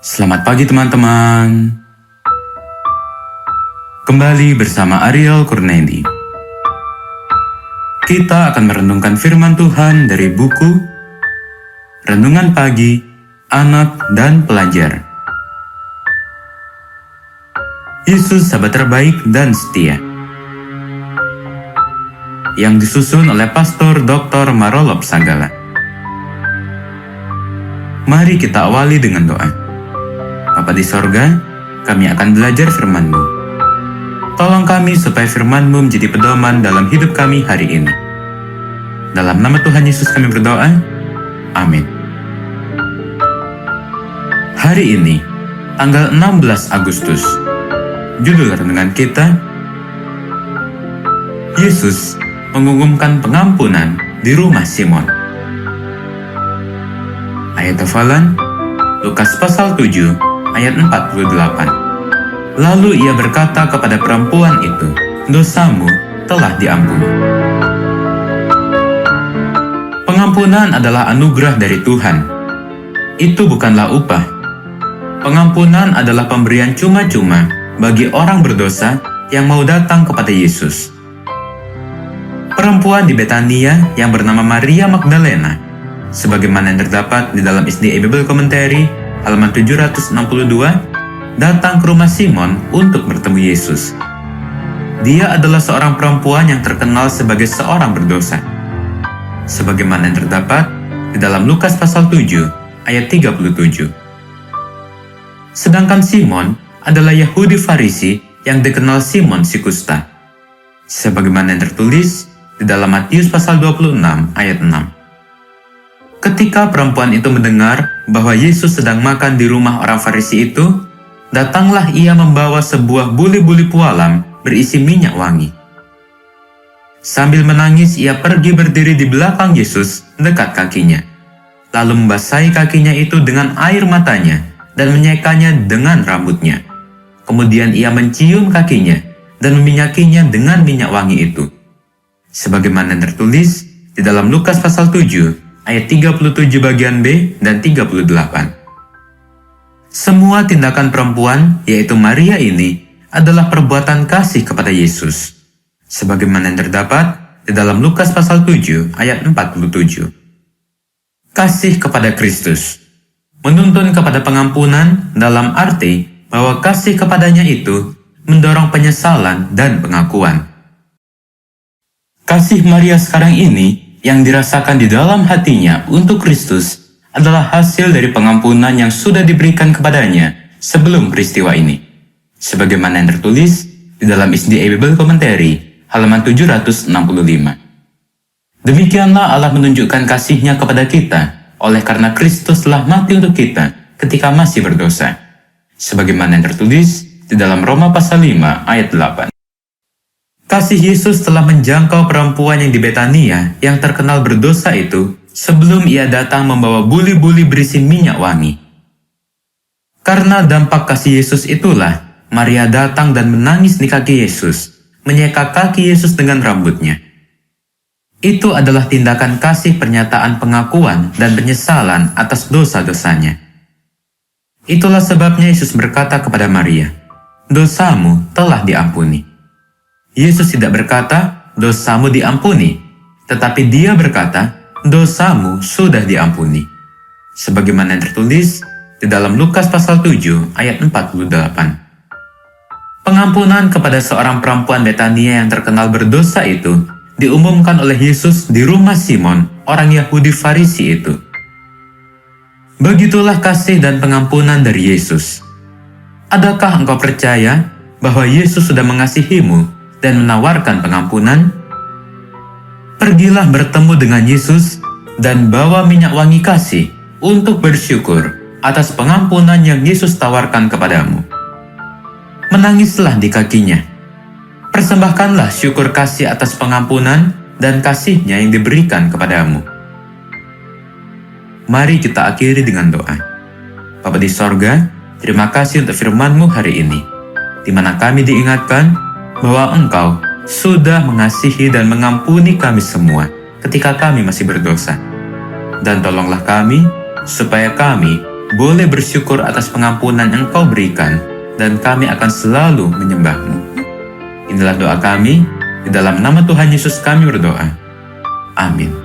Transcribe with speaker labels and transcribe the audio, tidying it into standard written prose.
Speaker 1: Selamat pagi teman-teman. Kembali bersama Ariel Kurniadi. Kita akan merenungkan firman Tuhan dari buku Renungan Pagi, Anak dan Pelajar. Yesus sahabat terbaik dan setia. Yang disusun oleh Pastor Dr. Marolop Sanggala. Mari kita awali dengan doa. Bapa di sorga, kami akan belajar firman-Mu. Tolong kami supaya firman-Mu menjadi pedoman dalam hidup kami hari ini. Dalam nama Tuhan Yesus kami berdoa. Amin. Hari ini, tanggal 16 Agustus, judul renungan kita, Yesus mengumumkan pengampunan di rumah Simon. Ayat hafalan, Lukas pasal 7, ayat 48. Lalu ia berkata kepada perempuan itu, "Dosamu telah diampuni." Pengampunan adalah anugerah dari Tuhan. Itu bukanlah upah. Pengampunan adalah pemberian cuma-cuma bagi orang berdosa yang mau datang kepada Yesus. Perempuan di Betania yang bernama Maria Magdalena, sebagaimana yang terdapat di dalam SDA Bible Commentary halaman 762, datang ke rumah Simon untuk bertemu Yesus. Dia adalah seorang perempuan yang terkenal sebagai seorang berdosa, sebagaimana yang terdapat di dalam Lukas pasal 7 ayat 37. Sedangkan Simon adalah Yahudi Farisi yang dikenal Simon si kusta, sebagaimana yang tertulis di dalam Matius pasal 26 ayat 6. Ketika perempuan itu mendengar bahwa Yesus sedang makan di rumah orang Farisi itu, datanglah ia membawa sebuah buli-buli pualam berisi minyak wangi. Sambil menangis, ia pergi berdiri di belakang Yesus dekat kakinya, lalu membasahi kakinya itu dengan air matanya dan menyekanya dengan rambutnya. Kemudian ia mencium kakinya dan meminyakinya dengan minyak wangi itu, sebagaimana tertulis di dalam Lukas pasal 7 ayat 37 bagian B dan 38. Semua tindakan perempuan, yaitu Maria ini, adalah perbuatan kasih kepada Yesus, sebagaimana yang terdapat di dalam Lukas pasal 7 ayat 47. Kasih kepada Kristus menuntun kepada pengampunan dalam arti bahwa kasih kepadanya itu mendorong penyesalan dan pengakuan. Kasih Maria sekarang ini yang dirasakan di dalam hatinya untuk Kristus adalah hasil dari pengampunan yang sudah diberikan kepadanya sebelum peristiwa ini, sebagaimana yang tertulis di dalam SDA Bible Commentary halaman 765. Demikianlah Allah menunjukkan kasih-Nya kepada kita oleh karena Kristus telah mati untuk kita ketika masih berdosa, sebagaimana yang tertulis di dalam Roma pasal 5 ayat 8. Kasih Yesus telah menjangkau perempuan yang di Betania yang terkenal berdosa itu sebelum ia datang membawa buli-buli berisi minyak wangi. Karena dampak kasih Yesus itulah Maria datang dan menangis di kaki Yesus, menyeka kaki Yesus dengan rambutnya. Itu adalah tindakan kasih pernyataan pengakuan dan penyesalan atas dosa-dosanya. Itulah sebabnya Yesus berkata kepada Maria, "Dosamu telah diampuni." Yesus tidak berkata, "Dosamu diampuni," tetapi Dia berkata, "Dosamu sudah diampuni," sebagaimana yang tertulis di dalam Lukas pasal 7 ayat 48. Pengampunan kepada seorang perempuan Betania yang terkenal berdosa itu diumumkan oleh Yesus di rumah Simon, orang Yahudi Farisi itu. Begitulah kasih dan pengampunan dari Yesus. Adakah engkau percaya bahwa Yesus sudah mengasihimu dan menawarkan pengampunan? Pergilah bertemu dengan Yesus dan bawa minyak wangi kasih untuk bersyukur atas pengampunan yang Yesus tawarkan kepadamu. Menangislah di kakinya. Persembahkanlah syukur kasih atas pengampunan dan kasih-Nya yang diberikan kepadamu. Mari kita akhiri dengan doa. Bapa di sorga, terima kasih untuk firman-Mu hari ini, di mana kami diingatkan bahwa Engkau sudah mengasihi dan mengampuni kami semua ketika kami masih berdosa. Dan tolonglah kami supaya kami boleh bersyukur atas pengampunan yang Kau berikan, dan kami akan selalu menyembah-Mu. Inilah doa kami, di dalam nama Tuhan Yesus kami berdoa. Amin.